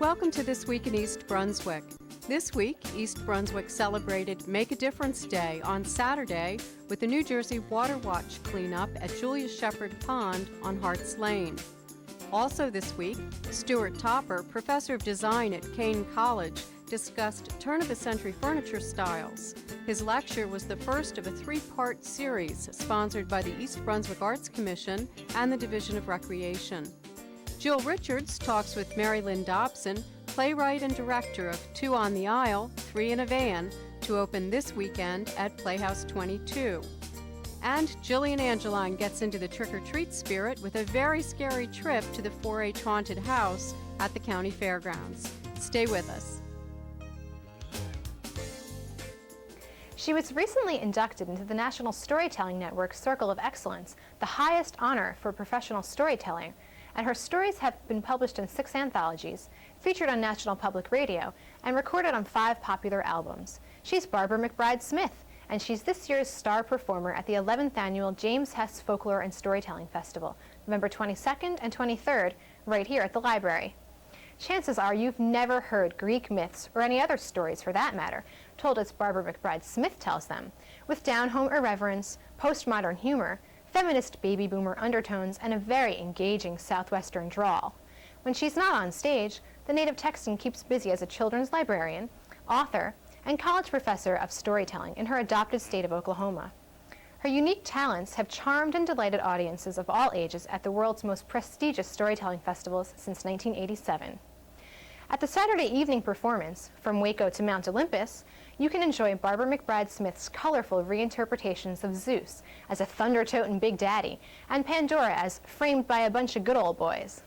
Welcome to This Week in East Brunswick. This week, East Brunswick celebrated Make a Difference Day on Saturday with the New Jersey Water Watch cleanup at Julius Shepherd Pond on Harts Lane. Also this week, Stuart Topper, professor of design at Kane College, discussed turn-of-the-century furniture styles. His lecture was the first of a three-part series sponsored by the East Brunswick Arts Commission and the Division of Recreation. Jill Richards talks with Mary Lynn Dobson, playwright and director of Two on the Aisle, Three in a Van, to open this weekend at Playhouse 22. And Jillian Angeline gets into the trick-or-treat spirit with a very scary trip to the Forage haunted house at the county fairgrounds. Stay with us. She was recently inducted into the National Storytelling Network Circle of Excellence, the highest honor for professional storytelling, and her stories have been published in 6 anthologies, featured on National Public Radio, and recorded on 5 popular albums. She's Barbara McBride-Smith, and she's this year's star performer at the 11th Annual James Hess Folklore and Storytelling Festival, November 22nd and 23rd, right here at the library. Chances are you've never heard Greek myths, or any other stories for that matter, told as Barbara McBride-Smith tells them, with down-home irreverence, postmodern humor, feminist baby boomer undertones, and a very engaging Southwestern drawl. When she's not on stage, the native Texan keeps busy as a children's librarian, author, and college professor of storytelling in her adopted state of Oklahoma. Her unique talents have charmed and delighted audiences of all ages at the world's most prestigious storytelling festivals since 1987. At the Saturday evening performance, From Waco to Mount Olympus, you can enjoy Barbara McBride-Smith's colorful reinterpretations of Zeus as a thunder-toting Big Daddy, and Pandora as framed by a bunch of good old boys.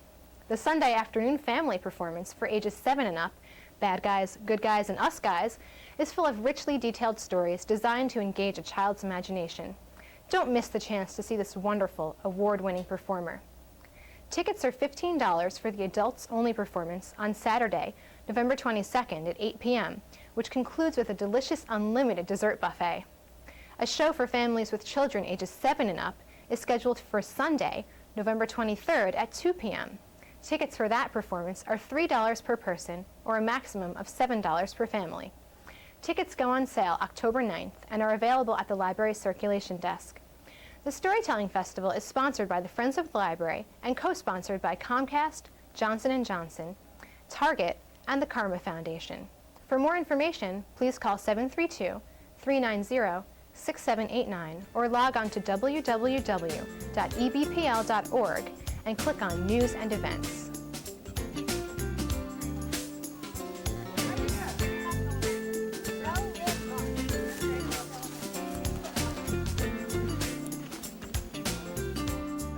The Sunday afternoon family performance for ages 7 and up, Bad Guys, Good Guys, and Us Guys, is full of richly detailed stories designed to engage a child's imagination. Don't miss the chance to see this wonderful, award-winning performer. Tickets are $15 for the adults-only performance on Saturday, November 22nd at 8 p.m., which concludes with a delicious unlimited dessert buffet. A show for families with children ages 7 and up is scheduled for Sunday, November 23rd at 2 p.m. Tickets for that performance are $3 per person, or a maximum of $7 per family. Tickets go on sale October 9th and are available at the library circulation desk. The Storytelling Festival is sponsored by the Friends of the Library and co-sponsored by Comcast, Johnson & Johnson, Target, and the Karma Foundation. For more information, please call 732-390-6789 or log on to www.ebpl.org and click on News and Events.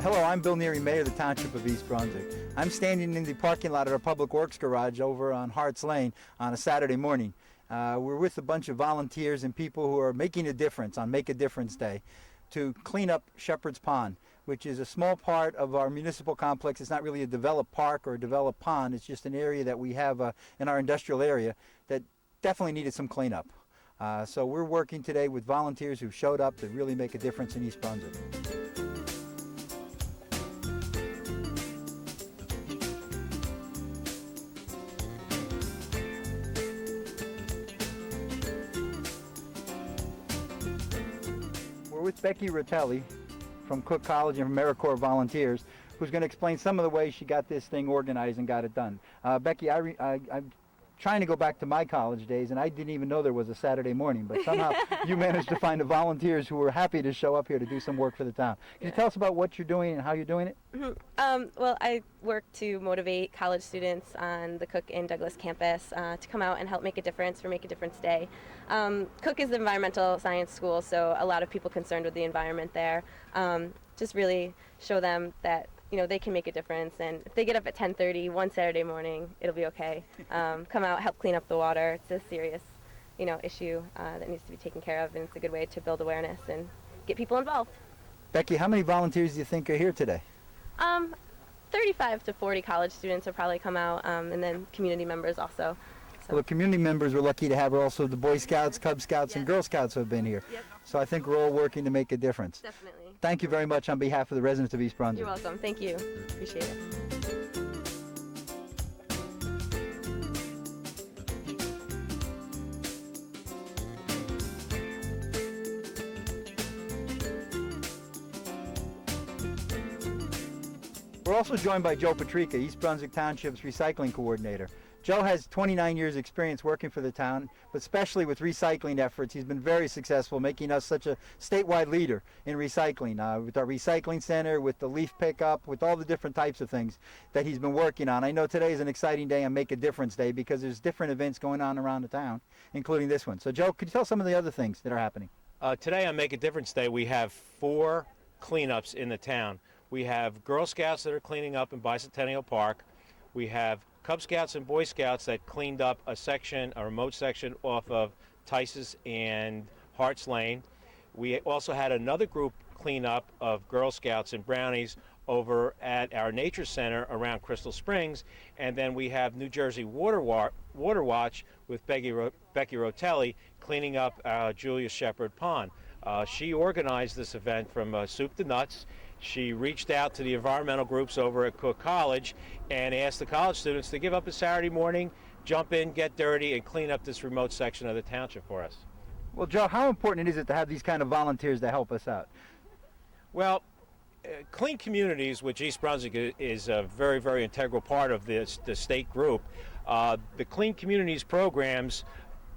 Hello, I'm Bill Neary, Mayor of the Township of East Brunswick. I'm standing in the parking lot at our Public Works garage over on Harts Lane on a Saturday morning. We're with a bunch of volunteers and people who are making a difference on Make a Difference Day to clean up Shepherd's Pond, which is a small part of our municipal complex. It's not really a developed park or a developed pond. It's just an area that we have in our industrial area that definitely needed some cleanup. So we're working today with volunteers who showed up to really make a difference in East Brunswick. With Becky Rotelli from Cook College and from AmeriCorps Volunteers, who's going to explain some of the ways she got this thing organized and got it done. Becky, I'm trying to go back to my college days, and I didn't even know there was a Saturday morning, but somehow you managed to find the volunteers who were happy to show up here to do some work for the town. Can you tell us about what you're doing and how you're doing it? Well, I work to motivate college students on the Cook and Douglas campus to come out and help make a difference for Make a Difference Day. Cook is an environmental science school, so a lot of people concerned with the environment there. Just really show them that they can make a difference, and if they get up at 10:30 one Saturday morning, it'll be okay. Come out, help clean up the water. It's a serious, issue that needs to be taken care of, and it's a good way to build awareness and get people involved. Becky, how many volunteers do you think are here today? 35 to 40 college students will probably come out, and then community members also. So. Well, the community members, we're lucky to have also the Boy Scouts, Cub Scouts, and Girl Scouts who have been here. Yep. So I think we're all working to make a difference. Definitely. Thank you very much on behalf of the residents of East Brunswick. You're welcome. Thank you. Appreciate it. We're also joined by Joe Patrica, East Brunswick Township's recycling coordinator. Joe has 29 years experience working for the town, but especially with recycling efforts. He's been very successful, making us such a statewide leader in recycling, with our recycling center, with the leaf pickup, with all the different types of things that he's been working on. I know today is an exciting day on Make a Difference Day because there's different events going on around the town, including this one. So Joe, could you tell some of the other things that are happening? Today on Make a Difference Day, we have 4 cleanups in the town. We have Girl Scouts that are cleaning up in Bicentennial Park. We have Cub Scouts and Boy Scouts that cleaned up a remote section off of Tice's and Harts Lane. We also had another group clean up of Girl Scouts and Brownies over at our nature center around Crystal Springs. And then we have New Jersey Water Watch with Becky Rotelli cleaning up Julia Shepherd Pond. She organized this event from soup to nuts. She reached out to the environmental groups over at Cook College and asked the college students to give up a Saturday morning, jump in, get dirty, and clean up this remote section of the township for us. Well, Joe, how important is it to have these kind of volunteers to help us out? Well, Clean Communities, which East Brunswick is a very, very integral part of the state group, the Clean Communities programs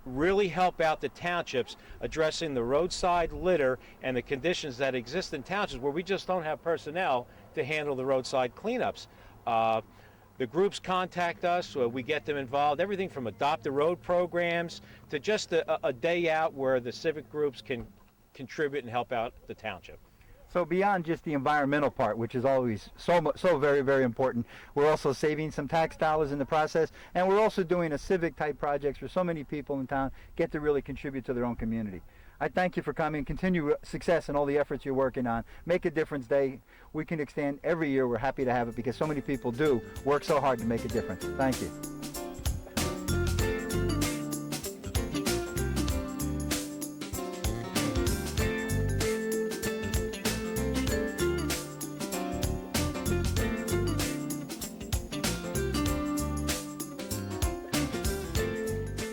really help out the townships addressing the roadside litter and the conditions that exist in townships where we just don't have personnel to handle the roadside cleanups. The groups contact us, we get them involved, everything from adopt a road programs to just a day out where the civic groups can contribute and help out the township. So beyond just the environmental part, which is always so very, very important, we're also saving some tax dollars in the process, and we're also doing a civic type projects where so many people in town get to really contribute to their own community. I thank you for coming. Continue success in all the efforts you're working on. Make a Difference Day. We can extend every year. We're happy to have it because so many people do work so hard to make a difference. Thank you.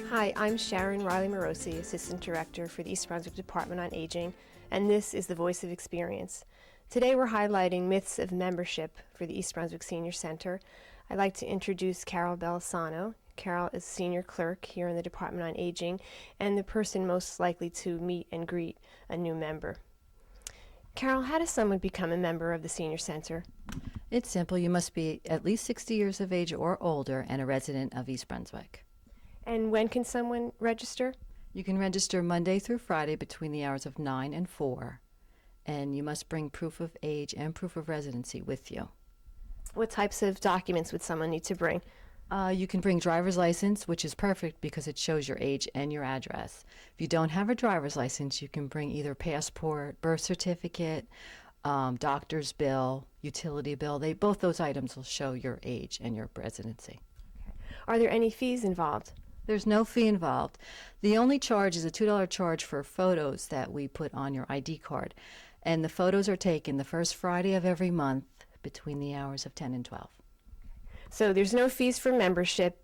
Hi, I'm Sharon Riley Morosi, Assistant Director for the East Brunswick Department on Aging, and this is the Voice of Experience. Today we're highlighting myths of membership for the East Brunswick Senior Center. I'd like to introduce Carol Belisano. Carol is Senior Clerk here in the Department on Aging and the person most likely to meet and greet a new member. Carol, how does someone become a member of the Senior Center? It's simple. You must be at least 60 years of age or older and a resident of East Brunswick. And when can someone register? You can register Monday through Friday between the hours of 9 and 4, and you must bring proof of age and proof of residency with you. What types of documents would someone need to bring? You can bring driver's license, which is perfect because it shows your age and your address. If you don't have a driver's license, you can bring either passport, birth certificate, doctor's bill, utility bill. Both those items will show your age and your residency. Okay. Are there any fees involved? There's no fee involved. The only charge is a $2 charge for photos that we put on your ID card. And the photos are taken the first Friday of every month between the hours of 10 and 12. So there's no fees for membership.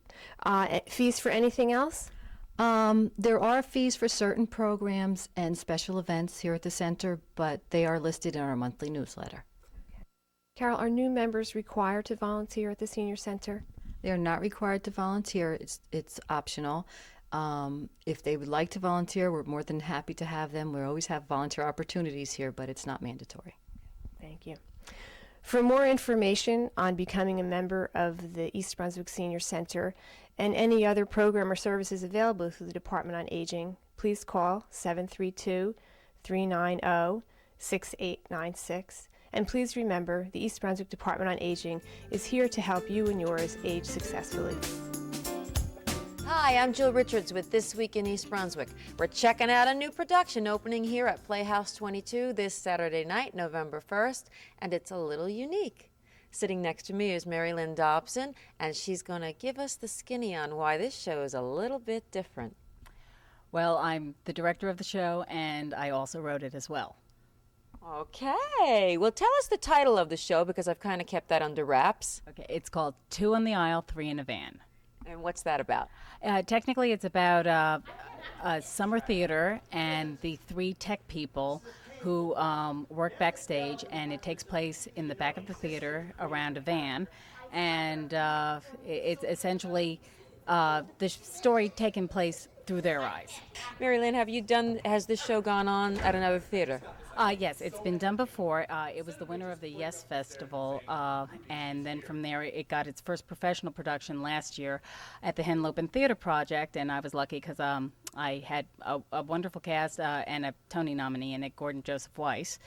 Fees for anything else? There are fees for certain programs and special events here at the center, but they are listed in our monthly newsletter. Carol, are new members required to volunteer at the Senior Center? They are not required to volunteer. It's optional. If they would like to volunteer, we're more than happy to have them. We always have volunteer opportunities here, but it's not mandatory. Thank you. For more information on becoming a member of the East Brunswick Senior Center and any other program or services available through the Department on Aging, please call 732-390-6896. And please remember, the East Brunswick Department on Aging is here to help you and yours age successfully. Hi, I'm Jill Richards with This Week in East Brunswick. We're checking out a new production opening here at Playhouse 22 this Saturday night, November 1st, and it's a little unique. Sitting next to me is Lynn Dobson, and she's going to give us the skinny on why this show is a little bit different. Well, I'm the director of the show, and I also wrote it as well. Okay, well, tell us the title of the show because I've kind of kept that under wraps. Okay, it's called 2 in the Aisle, 3 in a Van. And what's that about? Technically, it's about a summer theater and the 3 tech people who work backstage, and it takes place in the back of the theater around a van, and it's essentially the story taking place through their eyes. Mary Lynn, has this show gone on at another theater? Yes, it's been done before. It was the winner of the Yes Festival, and then from there it got its first professional production last year at the Henlopen Theater Project, and I was lucky because I had a wonderful cast and a Tony nominee in it, Gordon Joseph Weiss.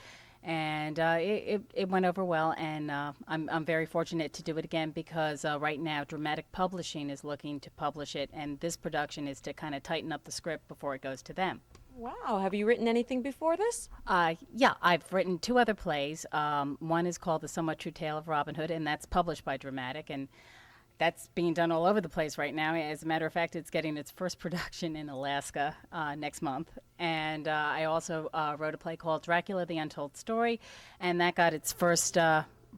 And it went over well, and I'm very fortunate to do it again because right now Dramatic Publishing is looking to publish it, and this production is to kind of tighten up the script before it goes to them. Wow, have you written anything before this? Yeah, I've written 2 other plays. One is called The Somewhat True Tale of Robin Hood, and that's published by Dramatic, and that's being done all over the place right now. As a matter of fact, it's getting its first production in Alaska next month. And I also wrote a play called Dracula, the Untold Story, and that got its first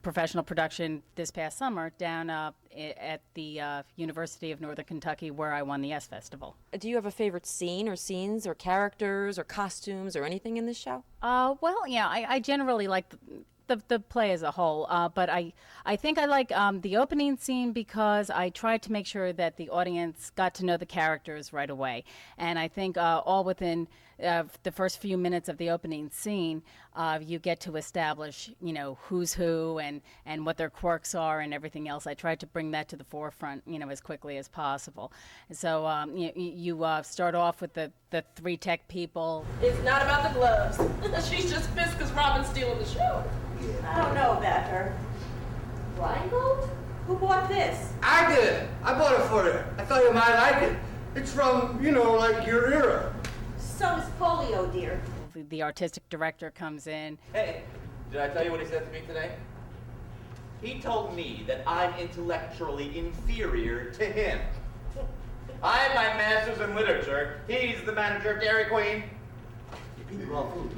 professional production this past summer down at the University of Northern Kentucky, where I won the Yes Festival. Do you have a favorite scene or scenes or characters or costumes or anything in this show? Well, yeah, I generally like the play as a whole, but I think I like the opening scene because I tried to make sure that the audience got to know the characters right away. And I think all within the first few minutes of the opening scene, you get to establish, who's who and what their quirks are and everything else. I tried to bring that to the forefront, as quickly as possible. And so you start off with the 3 tech people. It's not about the gloves. She's just pissed because Robin's stealing the show. I don't know about her. Blindfold? Who bought this? I did. I bought it for you. I thought you might like it. It's from, like your era. So is polio, dear. The artistic director comes in. Hey, did I tell you what he said to me today? He told me that I'm intellectually inferior to him. I have my master's in literature. He's the manager of Dairy Queen. You people are all fools.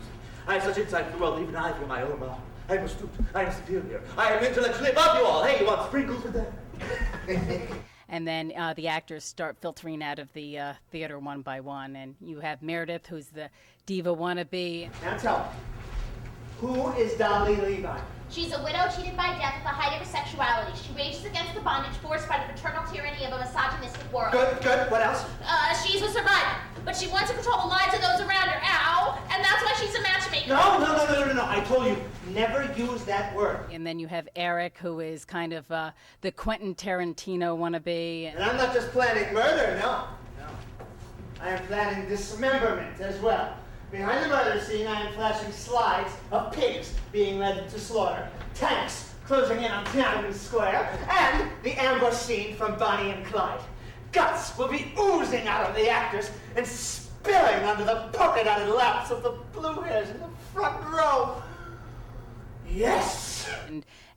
I have such insight into the world, even I feel my own law. I am astute. I am superior. I am intellectually above you all. Hey, you want sprinkles with that? And then the actors start filtering out of the theater one by one. And you have Meredith, who's the diva wannabe. Now tell me, who is Dolly Levi? She's a widow cheated by death at the height of her sexuality. She rages against the bondage forced by the paternal tyranny of a misogynistic world. Good. What else? She's a survivor, but she wants to control the lives of those around her. Ow! And that's why she's a matchmaker. No. I told you, never use that word. And then you have Eric, who is kind of the Quentin Tarantino wannabe. And I'm not just planning murder, no. I am planning dismemberment as well. Behind the murder scene, I am flashing slides of pigs being led to slaughter, tanks closing in on Tiananmen Square, and the ambush scene from Bonnie and Clyde. Guts will be oozing out of the actors and spilling onto the polka-dotted laps of the blue hairs in the front row. Yes!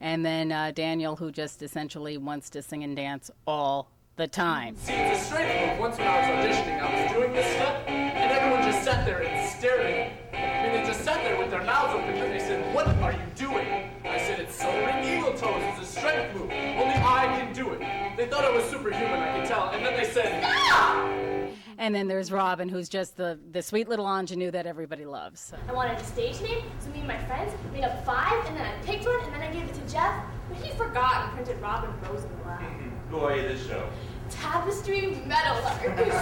And then Daniel, who just essentially wants to sing and dance all the time. See, it's a straight move. Once when I was auditioning, I was doing this step, and everyone just sat there and stared at me. I mean, they just sat there with their mouths open, and they said, "What are you doing?" I said, "It's soldering eagle toes. It's a strength move. Only I can do it." They thought I was superhuman, I could tell, and then they said, "Stop!" And then there's Robin, who's just the sweet little ingenue that everybody loves. I wanted a stage name, so me and my friends made up 5, and then I picked one, and then I gave it to Jeff, but he forgot and printed Robin Rosenblatt. Who are you this show? Tapestry metal.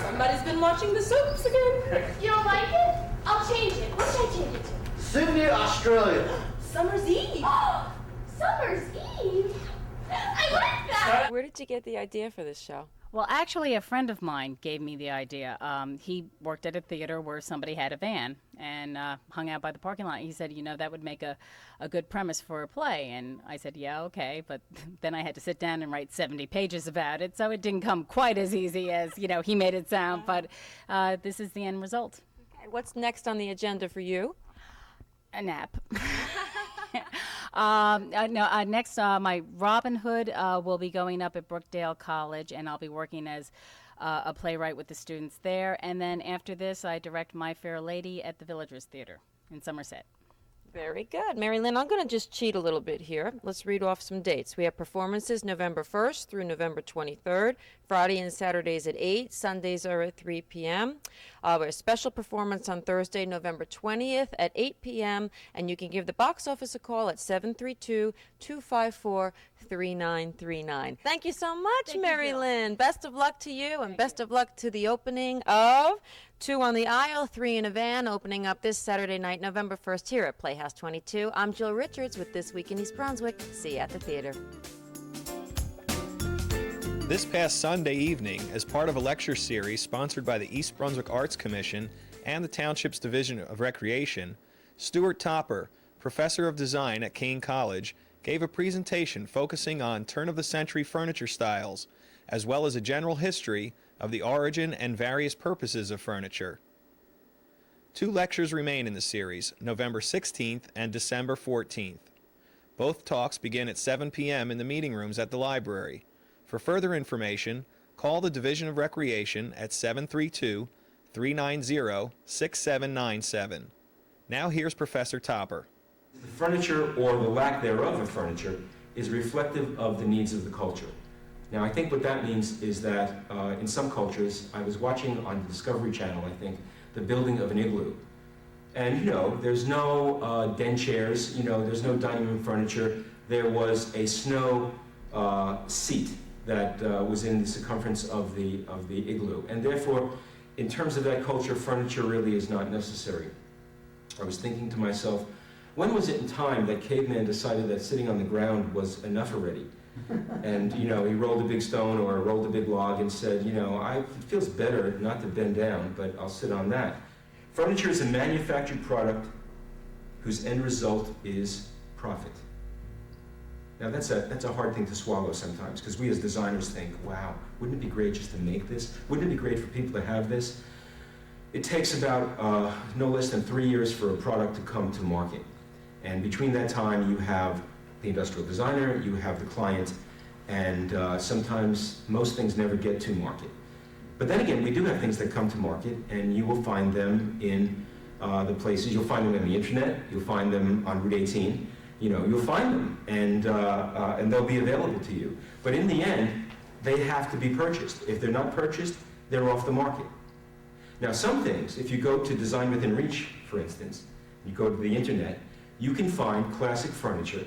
Somebody's been watching the soaps again. You don't like it? I'll change it. What should I change it to? Sydney, Australia. Summer's Eve. Summer's Eve? I like that! Where did you get the idea for this show? Well, actually, a friend of mine gave me the idea. He worked at a theater where somebody had a van and hung out by the parking lot. He said, that would make a good premise for a play. And I said, yeah, okay. But then I had to sit down and write 70 pages about it. So it didn't come quite as easy as, he made it sound. But this is the end result. Okay, what's next on the agenda for you? A nap. Next, my Robin Hood will be going up at Brookdale College, and I'll be working as a playwright with the students there. And then after this, I direct My Fair Lady at the Villagers Theater in Somerset. Very good. Mary Lynn, I'm going to just cheat a little bit here. Let's read off some dates. We have performances November 1st through November 23rd. Friday and Saturdays at 8. Sundays are at 3 p.m. We have a special performance on Thursday, November 20th at 8 p.m. And you can give the box office a call at 732-254-3939. Thank you so much, Mary Lynn. Best of luck to you, and best of luck to the opening of Two on the Aisle, Three in a Van, opening up this Saturday night, November 1st, here at Playhouse 22. I'm Jill Richards with This Week in East Brunswick. See you at the theater. This past Sunday evening, as part of a lecture series sponsored by the East Brunswick Arts Commission and the Township's Division of Recreation, Stuart Topper, professor of design at Kane College, gave a presentation focusing on turn-of-the-century furniture styles, as well as a general history of the origin and various purposes of furniture. 2 lectures remain in the series, November 16th and December 14th. Both talks begin at 7 p.m. in the meeting rooms at the library. For further information, call the Division of Recreation at 732-390-6797. Now here's Professor Topper. The furniture, or the lack thereof of furniture, is reflective of the needs of the culture. Now, I think what that means is that in some cultures, I was watching on the Discovery Channel, I think, the building of an igloo. And, there's no den chairs, there's no dining room furniture. There was a snow seat that was in the circumference of the igloo. And therefore, in terms of that culture, furniture really is not necessary. I was thinking to myself, when was it in time that caveman decided that sitting on the ground was enough already? And, he rolled a big stone or rolled a big log and said, it feels better not to bend down, but I'll sit on that. Furniture is a manufactured product whose end result is profit. Now, that's a hard thing to swallow sometimes, because we as designers think, wow, wouldn't it be great just to make this? Wouldn't it be great for people to have this? It takes about no less than 3 years for a product to come to market. And between that time, you have the industrial designer, you have the client, and sometimes most things never get to market. But then again, we do have things that come to market, and you will find them in the places. You'll find them on the internet, you'll find them on Route 18, you'll find them, and they'll be available to you. But in the end, they have to be purchased. If they're not purchased, they're off the market. Now, some things, if you go to Design Within Reach, for instance, you go to the internet, you can find classic furniture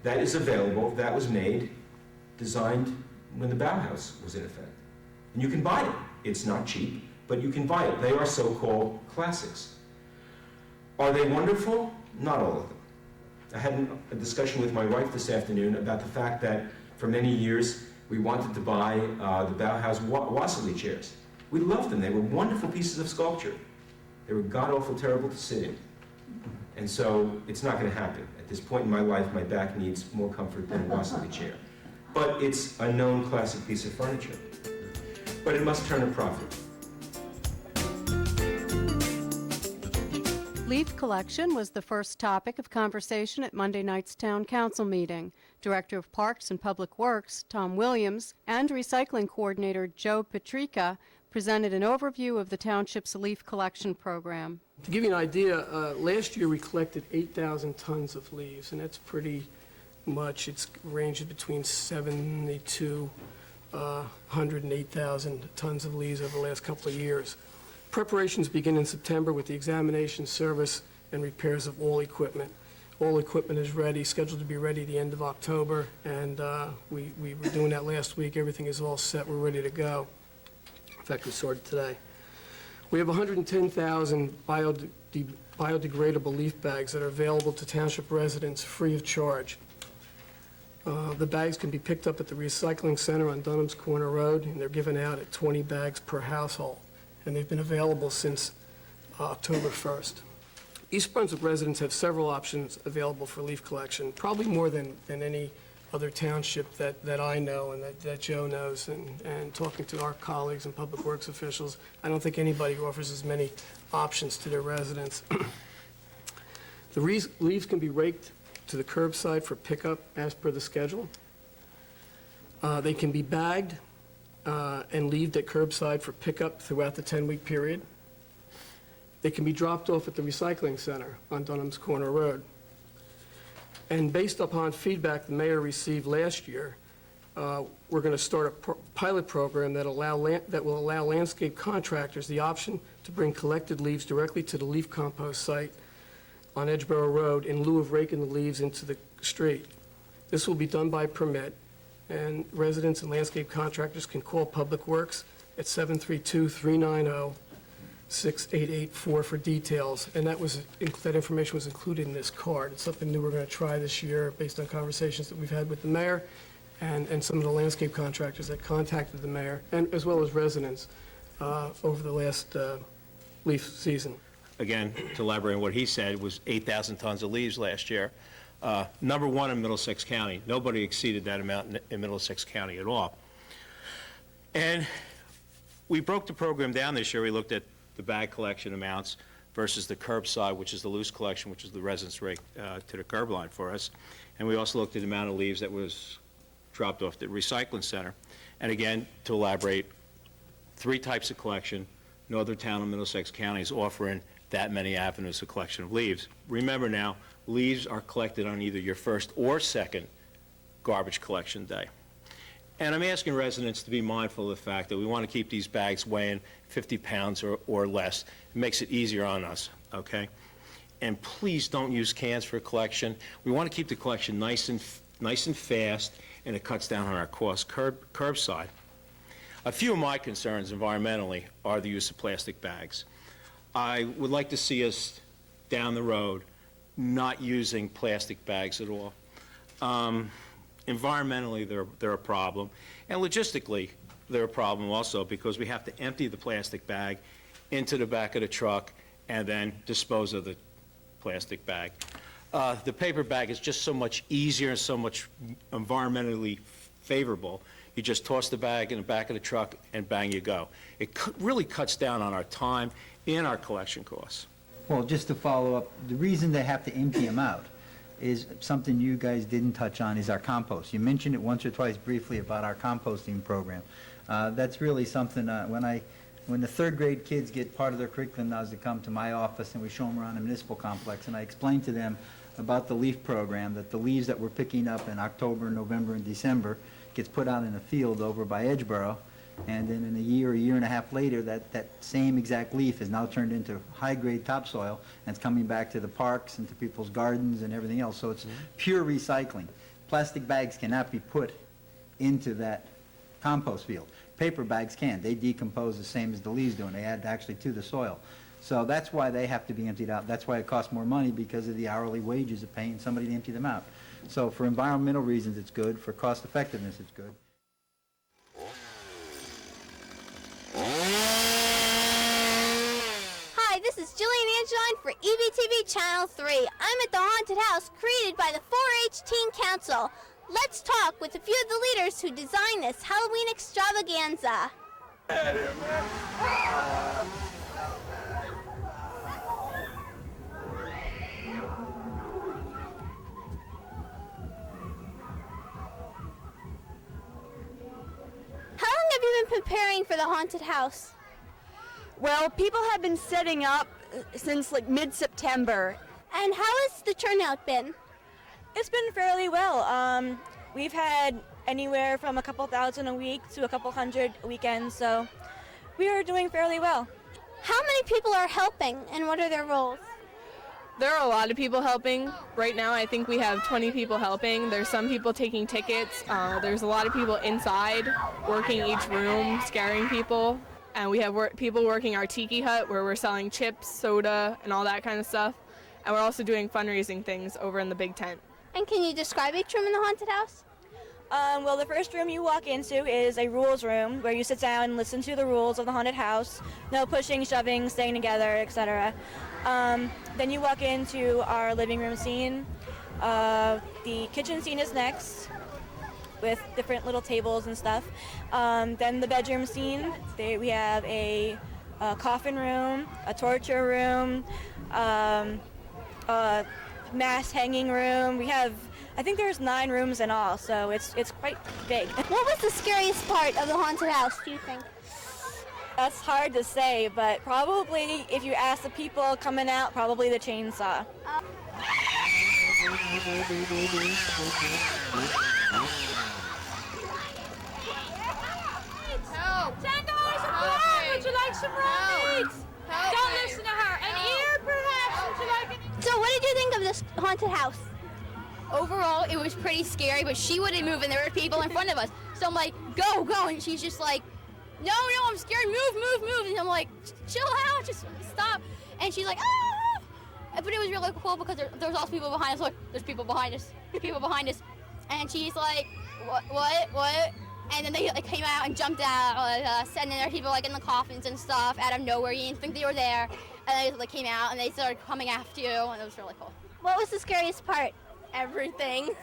that is available, that was made, designed when the Bauhaus was in effect. And you can buy it. It's not cheap, but you can buy it. They are so-called classics. Are they wonderful? Not all of them. I had a discussion with my wife this afternoon about the fact that for many years we wanted to buy the Bauhaus Wassily chairs. We loved them. They were wonderful pieces of sculpture. They were god-awful terrible to sit in. And so it's not going to happen. At this point in my life, my back needs more comfort than a Wassily chair. But it's a known classic piece of furniture. But it must turn a profit. Leaf collection was the first topic of conversation at Monday night's Town Council meeting. Director of Parks and Public Works, Tom Williams, and Recycling Coordinator Joe Petrica presented an overview of the Township's leaf collection program. To give you an idea, last year we collected 8,000 tons of leaves, and that's pretty much. It's ranged between 7,200 and 8,000 tons of leaves over the last couple of years. Preparations begin in September with the examination, service, and repairs of all equipment. All equipment is ready, scheduled to be ready at the end of October, and we were doing that last week. Everything is all set. We're ready to go. In fact, we sorted today. We have 110,000 biodegradable leaf bags that are available to township residents free of charge. The bags can be picked up at the recycling center on Dunham's Corner Road, and they're given out at 20 bags per household, and they've been available since October 1st. East Brunswick residents have several options available for leaf collection, probably more than any other township that I know and that Joe knows, and talking to our colleagues and public works officials, I don't think anybody offers as many options to their residents. The leaves can be raked to the curbside for pickup as per the schedule. They can be bagged and leaved at curbside for pickup throughout the 10-week period. They can be dropped off at the recycling center on Dunham's Corner Road. And based upon feedback the mayor received last year, we're going to start a pilot program that will allow landscape contractors the option to bring collected leaves directly to the leaf compost site on Edgeboro Road in lieu of raking the leaves into the street. This will be done by permit, and residents and landscape contractors can call Public Works at 732-390-6884 for details. And that information was included in this card. It's something new we're going to try this year based on conversations that we've had with the mayor and some of the landscape contractors that contacted the mayor, and as well as residents over the last leaf season. Again, to elaborate on what he said, was 8,000 tons of leaves last year. Number one in Middlesex County. Nobody exceeded that amount in Middlesex County at all. And we broke the program down this year. We looked at the bag collection amounts versus the curbside, which is the loose collection, which is the residents rake to the curb line for us. And we also looked at the amount of leaves that was dropped off the recycling center. And again, to elaborate, 3 types of collection. No other town in Middlesex County is offering that many avenues of collection of leaves. Remember now, leaves are collected on either your first or second garbage collection day. And I'm asking residents to be mindful of the fact that we want to keep these bags weighing 50 pounds or less. It makes it easier on us, okay? And please don't use cans for collection. We want to keep the collection nice and fast, and it cuts down on our cost curbside. A few of my concerns environmentally are the use of plastic bags. I would like to see us down the road not using plastic bags at all. Environmentally, they're a problem. And logistically, they're a problem also because we have to empty the plastic bag into the back of the truck and then dispose of the plastic bag. The paper bag is just so much easier and so much environmentally favorable. You just toss the bag in the back of the truck and bang, you go. It really cuts down on our time and our collection costs. Well, just to follow up, the reason they have to empty them out is something you guys didn't touch on, is our compost. You mentioned it once or twice briefly about our composting program. That's really something, when the 3rd grade kids get part of their curriculum now is to come to my office and we show them around the municipal complex, and I explain to them about the leaf program, that the leaves that we're picking up in October, November, and December gets put out in a field over by Edgeboro, and then in a year and a half later, that same exact leaf is now turned into high-grade topsoil, and it's coming back to the parks and to people's gardens and everything else. So it's pure recycling. Plastic bags cannot be put into that compost field. Paper bags can. They decompose the same as the leaves do, and they add actually to the soil. So that's why they have to be emptied out. That's why it costs more money, because of the hourly wages of paying somebody to empty them out. So for environmental reasons, it's good. For cost effectiveness, it's good. Hi, this is Jillian Angeline for EBTV Channel 3. I'm at the haunted house created by the 4-H Teen Council. Let's talk with a few of the leaders who designed this Halloween extravaganza. How long have you been preparing for the haunted house? Well, people have been setting up since like mid-September. And how has the turnout been? It's been fairly well. We've had anywhere from a couple thousand a week to a couple hundred weekends, so we are doing fairly well. How many people are helping, and what are their roles? There are a lot of people helping. Right now, I think we have 20 people helping. There's some people taking tickets. There's a lot of people inside working each room, scaring people. And we have people working our tiki hut where we're selling chips, soda, and all that kind of stuff. And we're also doing fundraising things over in the big tent. And can you describe each room in the haunted house? Well, the first room you walk into is a rules room where you sit down and listen to the rules of the haunted house. No pushing, shoving, staying together, etc. Then you walk into our living room scene. The kitchen scene is next with different little tables and stuff. Then the bedroom scene, we have a coffin room, a torture room, a mass hanging room. We have, I think there's 9 rooms in all, so it's quite big. What was the scariest part of the haunted house, do you think? That's hard to say, but probably if you ask the people coming out, probably the chainsaw. Help! $10 a pop! Would you like some raw meats? Don't listen to her. An ear, perhaps? Would you like an ear? So what did you think of this haunted house? Overall, it was pretty scary, but she wouldn't move, and there were people in front of us. So I'm like, go, go, and she's just like, no, I'm scared, move. And I'm like, chill out, just stop. And she's like, ah! But it was really cool because there was also people behind us. Look, there's people behind us, And she's like, what? And then they like, came out and jumped out at us, and then there were people like in the coffins and stuff out of nowhere. You didn't think they were there, and they like came out and they started coming after you, and it was really cool. What was the scariest part? Everything.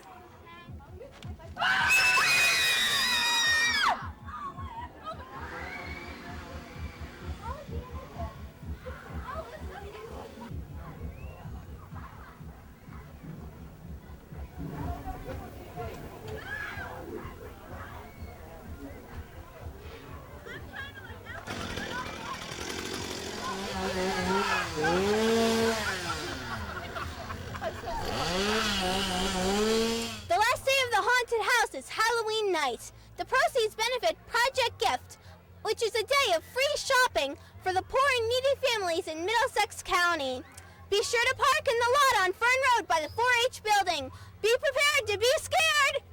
The last day of the haunted house is Halloween night. The proceeds benefit Project Gift, which is a day of free shopping for the poor and needy families in Middlesex County. Be sure to park in the lot on Fern Road by the 4-H building. Be prepared to be scared.